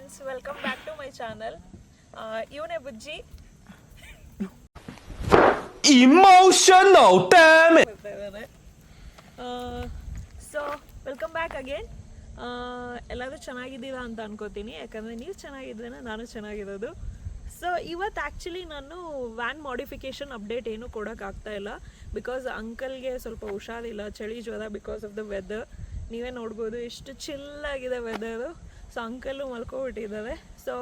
friends, welcome back to my channel. ಇವನೇ ಬುಜ್ಜಿ emotional damage. So welcome back again. ಎಲ್ಲರೂ ಚೆನ್ನಾಗಿದ್ದೀರಾ ಅಂತ ಅನ್ಕೋತೀನಿ, ಯಾಕಂದರೆ ನೀವು ಚೆನ್ನಾಗಿದ್ದರೆ ನಾನು ಚೆನ್ನಾಗಿರೋದು. ಸೊ ಇವತ್ತು ಆ್ಯಕ್ಚುಲಿ ನಾನು ವ್ಯಾನ್ ಮಾಡಿಫಿಕೇಷನ್ ಅಪ್ಡೇಟ್ ಏನೂ ಕೊಡೋಕ್ಕಾಗ್ತಾ ಇಲ್ಲ, ಬಿಕಾಸ್ ಅಂಕಲ್ಗೆ ಸ್ವಲ್ಪ ಹುಷಾರಿಲ್ಲ, ಚಳಿ ಜ್ವರ, ಬಿಕಾಸ್ ಆಫ್ ದ ವೆದರ್. ನೀವೇ ನೋಡ್ಬೋದು ಎಷ್ಟು ಚಿಲ್ಲಾಗಿದೆ ವೆದರು. ಸೊ ಅಂಕಲ್ಲು ಮಲ್ಕೊಬಿಟ್ಟಿದ್ದಾರೆ. ಸೊ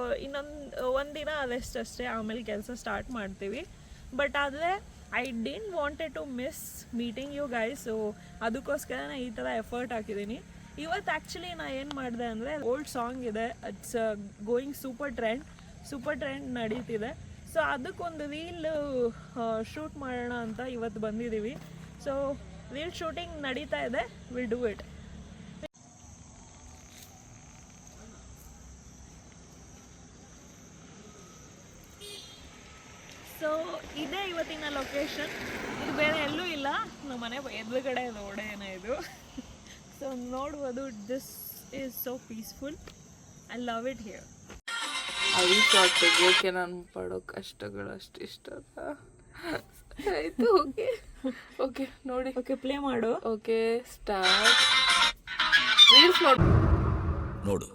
ಒಂದಿನ ರೆಸ್ಟ್ ಅಷ್ಟೇ, ಆಮೇಲೆ ಕೆಲಸ ಸ್ಟಾರ್ಟ್ ಮಾಡ್ತೀವಿ. ಬಟ್ ಆದರೆ I didn't wanted to miss meeting you guys. So ಅದಕ್ಕೋಸ್ಕರ ನಾನು ಈ ಥರ ಎಫರ್ಟ್ ಹಾಕಿದ್ದೀನಿ. ಇವತ್ತು ಆ್ಯಕ್ಚುಲಿ ನಾನು ಏನು ಮಾಡಿದೆ ಅಂದರೆ, ಓಲ್ಡ್ ಸಾಂಗ್ ಇದೆ, ಇಟ್ಸ್ ಗೋಯಿಂಗ್ ಸೂಪರ್ ಟ್ರೆಂಡ್ ನಡೀತಿದೆ. ಸೊ ಅದಕ್ಕೊಂದು ರೀಲ್ ಶೂಟ್ ಮಾಡೋಣ ಅಂತ ಇವತ್ತು ಬಂದಿದ್ದೀವಿ. ಸೊ ರೀಲ್ ಶೂಟಿಂಗ್ ನಡೀತಾ ಇದೆ, ವಿಲ್ ಡೂ ಇಟ್. ಸೊ ಇದೇ ಇವತ್ತಿನ ಲೊಕೇಶನ್. ಇದು ಬೇರೆ ಎಲ್ಲೂ ಇಲ್ಲ, ನಮ್ಮ ಮನೆ ಎದುರುಗಡೆ ರೋಡೇನೇ ಇದು. ಸೊ ನೋಡ್ಬೋದು, this is so peaceful. I love it here. ಐದು ಶಾರ್ಟ್ ತೆಗಿಯೋಕೆ ನಾನು ಪಡೋ ಕಷ್ಟಗಳು ಅಷ್ಟು ಇಷ್ಟ ಆಯಿತು. ಓಕೆ ಓಕೆ ನೋಡಿ, ಓಕೆ ಪ್ಲೇ ಮಾಡು. Okay start. ರೀಲ್ಸ್ ನೋಡು,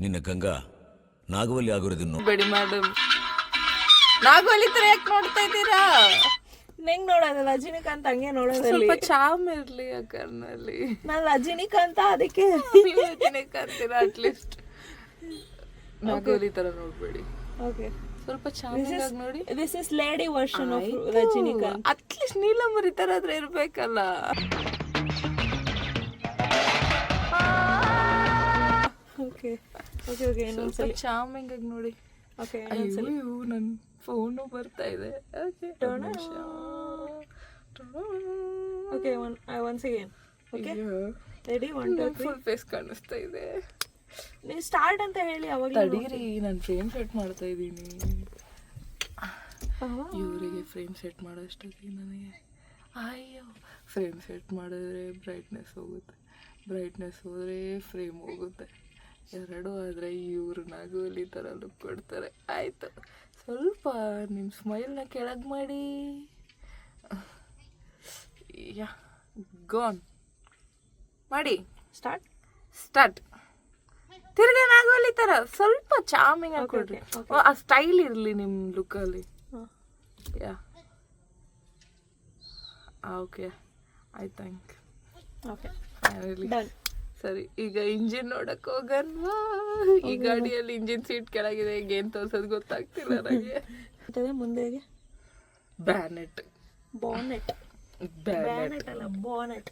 ನಿನ್ನ ಗಂಗಾ ನಾಗವಲ್ಲಿ ಆಗಿರೋದನ್ನು ಬೇಡಿ ಮೇಡಮ್. ನಾಗವಲ್ಲಿ ತರ ಯಾಕೆ ನೋಡ್ತಾ ಇದ್ದೀರಾ? ನಂಗೆ ನೋಡೋದು ರಜನಿಕಾಂತ್ ಹಂಗೆ ನೋಡೋದಲ್ಲಿ ಸ್ವಲ್ಪ ಚಾಮ್ ಇರ್ಲಿ ಆ ಕರ್ನಲ್ಲಿ. ನಾನು ರಜನಿಕಾಂತ, ಅದಕ್ಕೆ ನೀವು ರಜನಿಕಾಂತೀರ ಅಟ್ಲೀಸ್ಟ್. ನಾಗವಲ್ಲಿ ತರ ನೋಡ್ಬೇಡಿ. ಓಕೆ, ಸ್ವಲ್ಪ ಚಾಮ್ ನೋಡಿ. This is lady version of Rajinikanth. At least Neelambari ತರ ಆದ್ರೆ ಇರ್ಬೇಕಲ್ಲ. ಓಕೆ ಓಕೆ ಓಕೆ, ಇನ್ನೊಂದ್ಸಲ ಚಾಮಿಂಗ್ ಆಗಿ ನೋಡಿ. ಓಕೆ, ಅಯ್ಯೋ ನನ್ನ ಫೋನು ಬರ್ತಾ ಇದೆ. Okay okay, once again. Okay ready, 1 2 3. Full face ಕಾಣಿಸ್ತಾ ಇದೆ. ನೀವು ಸ್ಟಾರ್ಟ್ ಅಂತ ಹೇಳಿ ಅವಾಗ. ತಡೀರಿ, ನಾನು ಫ್ರೇಮ್ ಸೆಟ್ ಮಾಡ್ತಾ ಇದ್ದೀನಿ. ಇವರಿಗೆ ಫ್ರೇಮ್ ಸೆಟ್ ಮಾಡೋಷ್ಟೊತ್ತಿಗೆ ನನಗೆ ಅಯ್ಯೋ, ಫ್ರೇಮ್ ಸೆಟ್ ಮಾಡಿದ್ರೆ ಬ್ರೈಟ್ನೆಸ್ ಹೋಗುತ್ತೆ, ಬ್ರೈಟ್ನೆಸ್ ಹೋದರೆ ಫ್ರೇಮ್ ಹೋಗುತ್ತೆ. ಎರಡು ಆದರೆ ಇವರು ನಾಗವಲ್ಲಿ ಥರ ಲುಕ್ ಕೊಡ್ತಾರೆ. ಆಯಿತು, ಸ್ವಲ್ಪ ನಿಮ್ಮ ಸ್ಮೈಲ್ನ ಕೆಳಗೆ ಮಾಡಿ. ಯಾ ಗಾನ್ ಮಾಡಿ. ಸ್ಟಾರ್ಟ್. ತಿರ್ಗಾ ನಾಗವಲ್ಲಿ ಥರ ಸ್ವಲ್ಪ ಚಾಮಿಂಗ್ ಹಾಕೊಡ್ರಿ. ಆ ಸ್ಟೈಲ್ ಇರಲಿ ನಿಮ್ಮ ಲುಕ್ಕಲ್ಲಿ. Yeah okay, I thank. Okay finally ಸರಿ. ಈಗ ಇಂಜಿನ್ ನೋಡಕ್ ಹೋಗಲ್ವಾ? ಈ ಗಾಡಿಯಲ್ಲಿ ಇಂಜಿನ್ ಸೀಟ್ ಕೆಳಗಿದೆ, ಈಗ ಏನ್ ತೋರ್ಸೋದು ಗೊತ್ತಾಗ್ತಿಲ್ಲ ನನಗೆ. ಮುಂದೆಗೆ ಬ್ಯಾನೆಟ್ ಅಲ್ಲ, ಬಾನೆಟ್.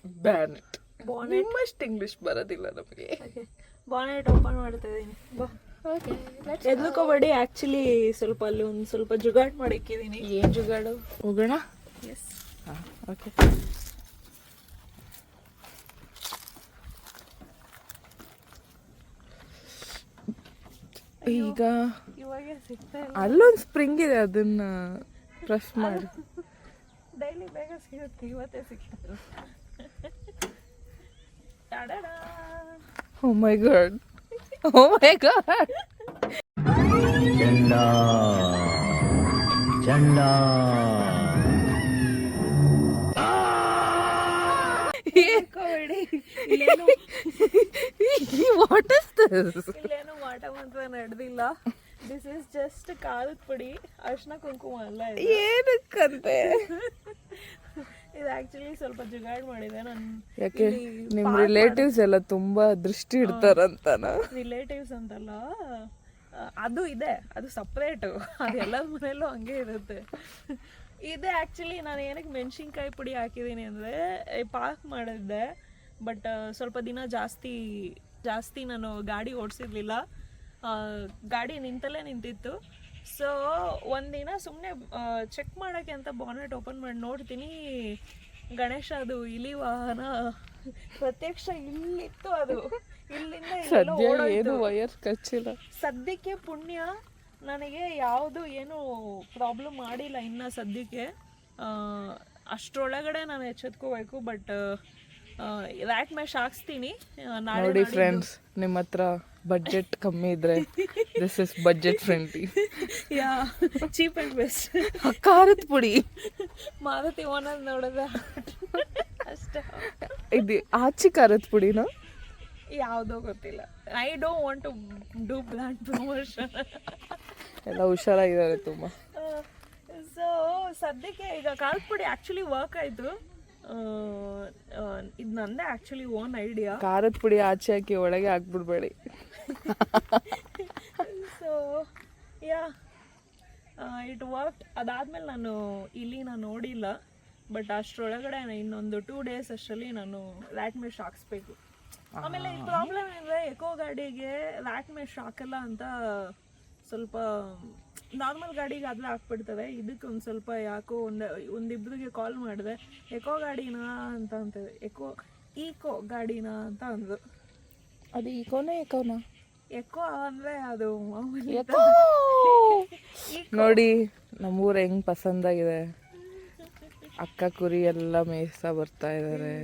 ನಿಮ್ಮಷ್ಟು ಇಂಗ್ಲಿಷ್ ಬರೋದಿಲ್ಲ ನಮಗೆ. ಬಾನೆಟ್ ಓಪನ್ ಮಾಡ್ತಾ ಇದ್ದೀನಿ. ಬಾ, ಎದ್ಲುಕೋಬೇಡಿ. ಆ್ಯಕ್ಚುಲಿ ಸ್ವಲ್ಪ ಅಲ್ಲಿ ಒಂದು ಸ್ವಲ್ಪ ಜುಗಾಡ್ ಮಾಡಿಕ್ಕಿದ್ದೀನಿ. ಏನು ಜುಗಾಡು? ಹೋಗೋಣ. ಎಸ್, ಹಾಂ ಓಕೆ. ಈಗ ಇವಾಗ ಸಿಗ್ತಾ ಇಲ್ಲ. ಅಲ್ಲೊಂದು ಸ್ಪ್ರಿಂಗ್ ಇದೆ, ಅದನ್ನ ಪ್ರೆಸ್ ಮಾಡಿ. ಡೈಲಿ ಬೇಗ ಸಿಗುತ್ತೆ, ಇವತ್ತೇ ಸಿಗ್ತದೆ. ಓ ಮೈ ಗಾಡ್, ಓ ಮೈ ಗಾಡ್. ಚಂಡ ವಾಟ್ ಇಸ್ ದಿಸ್? ಇಲ್ಲೇನು ಮಾಟ ಮಂತ್ರ ನಡೆದಿಲ್ಲ. ದಿಸ್ ಇಸ್ ಜಸ್ಟ್ ಖಾರದ ಪುಡಿ, ಅರ್ಶಿನ ಕುಂಕುಮ ಅಲ್ಲ ಇದು. ಏನಕ್ಕಂತೆ? ಇದು ಆಕ್ಚುಲಿ ಸ್ವಲ್ಪ ಜುಗಾಡ್ ಮಾಡಿದೆ ನಾನು. ಯಾಕೆ ನಿಮ್ ರಿಲೇಟಿವ್ಸ್ ಎಲ್ಲ ತುಂಬಾ ದೃಷ್ಟಿ ಇಡ್ತಾರಂತನ? ರಿಲೇಟಿವ್ಸ್ ಅಂತಲ್ಲ, ಅದು ಇದೆ, ಅದು ಸಪ್ರೇಟು, ಅದು ಎಲ್ಲರ ಮನೆಯಲ್ಲೂ ಹಂಗೆ ಇರುತ್ತೆ. ಇದೆ ಆ್ಯಕ್ಚುಲಿ ನಾನು ಏನಕ್ಕೆ ಮೆಣಸಿನ್ಕಾಯಿ ಪುಡಿ ಹಾಕಿದ್ದೀನಿ ಅಂದರೆ, ಪಾರ್ಕ್ ಮಾಡಿದ್ದೆ, ಬಟ್ ಸ್ವಲ್ಪ ದಿನ ಜಾಸ್ತಿ ನಾನು ಗಾಡಿ ಓಡಿಸಿರ್ಲಿಲ್ಲ, ಗಾಡಿ ನಿಂತಲ್ಲೇ ನಿಂತಿತ್ತು. ಸೊ ಒಂದಿನ ಸುಮ್ಮನೆ ಚೆಕ್ ಮಾಡೋಕ್ಕೆ ಅಂತ ಬಾನೆಟ್ ಓಪನ್ ಮಾಡಿ ನೋಡ್ತೀನಿ, ಗಣೇಶ ಅದು ಇಲಿ ವಾಹನ ಪ್ರತ್ಯಕ್ಷ ಇಲ್ಲಿತ್ತು. ಅದು ಇಲ್ಲಿಂದ ವೈರ್ ಕಚ್ಚಿಲ್ಲ. ಸದ್ಯಕ್ಕೆ ಪುಣ್ಯ ನನಗೆ ಯಾವುದು ಏನು ಪ್ರಾಬ್ಲಮ್ ಮಾಡಿಲ್ಲ ಇನ್ನು ಸದ್ಯಕ್ಕೆ. ಅಷ್ಟರೊಳಗಡೆ ನಾನು ಎಚ್ಚೆತ್ಕೋಬೇಕು. ಬಟ್ ರ್ಯಾಟ್ ಮ್ಯಾಶ್ ಹಾಕ್ಸ್ತೀನಿ ನಾಳೆ ನೋಡಿ ಫ್ರೆಂಡ್ಸ್, ನಿಮ್ಮ ಹತ್ರ ಬಡ್ಜೆಟ್ ಕಮ್ಮಿ ಇದ್ರೆ this is budget friendly. Yeah cheap and best. ಖಾರದ ಪುಡಿ ಮಾರುತಿ ಓನರ್ ನೋಡಿದ್ರೆ ಅಷ್ಟೇ. ಇದು ಆಚೆ ಖಾರದ ಪುಡಿನ ಯಾವುದೋ ಗೊತ್ತಿಲ್ಲ. I don't want to do brand promotion. ಎಲ್ಲ ಹುಷಾರಾಗಿದ್ದಾರೆ ತುಂಬ. ಸೊ ಸದ್ಯಕ್ಕೆ ಈಗ ಖಾರದ ಪುಡಿ ಆ್ಯಕ್ಚುಲಿ ವರ್ಕ್ ಆಯಿತು. ಇದು ನಂದೇ ಆ್ಯಕ್ಚುಲಿ ಓನ್ ಐಡಿಯಾ. ಖಾರದ ಪುಡಿ ಆಚೆ ಹಾಕಿ ಒಳಗೆ ಹಾಕ್ಬಿಡ್ಬೇಡಿ. So yeah it work. ಅದಾದಮೇಲೆ ನಾನು ನೋಡಿಲ್ಲ, ಬಟ್ ಅಷ್ಟರೊಳಗಡೆ ಇನ್ನೊಂದು 2 days ಅಷ್ಟರಲ್ಲಿ ನಾನು ರ್ಯಾಟ್ ಮೆಶ್ ಹಾಕ್ಸ್ಬೇಕು. ಆಮೇಲೆ ಈ ಪ್ರಾಬ್ಲಮ್ ಅಂದರೆ ಎಕೋ ಗಾಡಿಗೆ ರ್ಯಾಟ್ ಮೆಶ್ ಹಾಕಲ್ಲ ಅಂತ ಸ್ವಲ್ಪ ನಾರ್ಮಲ್ ಗಾಡಿಗೆ ಆದರೆ ಹಾಕ್ಬಿಡ್ತವೆ. ಇದಕ್ಕೆ ಒಂದು ಸ್ವಲ್ಪ ಯಾಕೋ ಒಂದಿಬ್ಬರಿಗೆ ಕಾಲ್ ಮಾಡಿದೆ, ಎಕೋ ಗಾಡಿನಾ ಅಂತ ಅಂತೇವೆ. ಈಕೋ ಗಾಡಿನಾ ಅಂತ ಅಂದರು. ಅದು ಈಕೋನಾ ಎಕೋ ಅಂದರೆ ಅದು ಮಾಮೂಲಿ. ನೋಡಿ ನಮ್ಮೂರು ಹೆಂಗ್ ಪಸಂದಾಗಿದೆ. ಅಕ್ಕ ಕುರಿ ಎಲ್ಲ ಮೇಯ್ಸ್ತಾ ಬರ್ತಾ ಇದ್ದಾರೆ.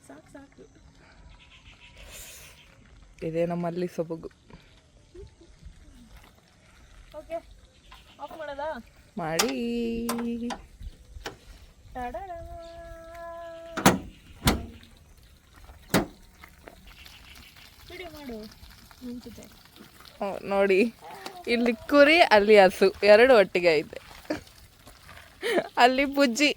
ಸಾಕು ಇದೇ ನಮ್ಮಲ್ಲಿ ಸೊಬಗು. ಓಕೆ, ಆಫ್ ಮಾಡೋದಾ? ಮಾಡಿ. ವಿಡಿಯೋ ಮಾಡು ಮುಂಚಿತೆ. ನೋಡಿ, ಇಲ್ಲಿ ಕುರಿ ಅಲ್ಲಿ ಹಸು ಎರಡು ಒಟ್ಟಿಗೆ ಐತೆ. ಅಲ್ಲಿ ಬುಜ್ಜಿ